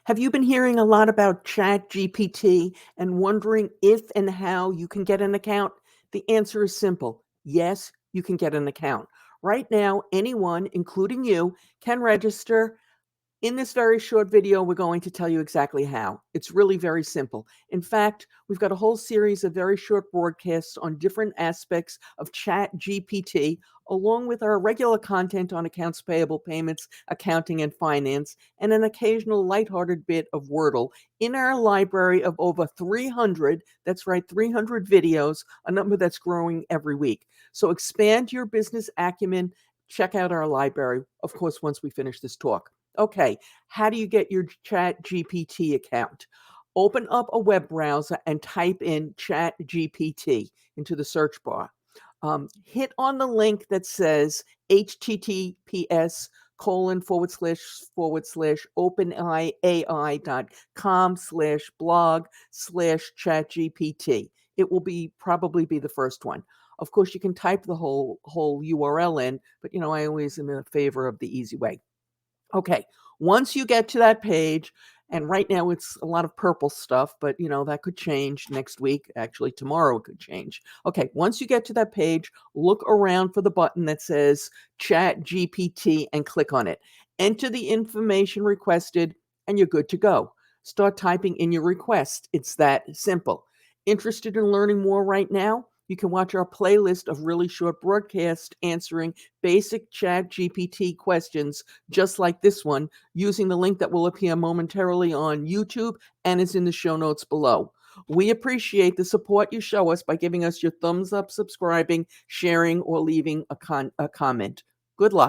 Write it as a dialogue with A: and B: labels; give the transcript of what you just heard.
A: Have you been hearing a lot about ChatGPT and wondering if and how you can get an account? The answer is simple. Yes, you can get an account. Right now, anyone, including you, can register. In this very short video, we're going to tell you exactly how. It's really very simple. In fact, we've got a whole series of very short broadcasts on different aspects of ChatGPT, along with our regular content on accounts payable, payments, accounting, and finance, and an occasional lighthearted bit of Wordle in our library of over 300, that's right, 300 videos, a number that's growing every week. So expand your business acumen. Check out our library, of course, once we finish this talk. Okay, how do you get your ChatGPT account? Open up a web browser and type in ChatGPT into the search bar. Hit on the link that says https://openai.com/blog/ChatGPT. It will probably be the first one. Of course, you can type the whole URL in, but I always am in favor of the easy way. Okay, once you get to that page, and right now it's a lot of purple stuff, but that could change next week. Actually, tomorrow it could change. Okay, once you get to that page, look around for the button that says Chat GPT and click on it. Enter the information requested, and you're good to go. Start typing in your request. It's that simple. Interested in learning more right now? You can watch our playlist of really short broadcasts answering basic Chat GPT questions just like this one, using the link that will appear momentarily on YouTube and is in the show notes below. We appreciate the support you show us by giving us your thumbs up, subscribing, sharing, or leaving a comment. Good luck.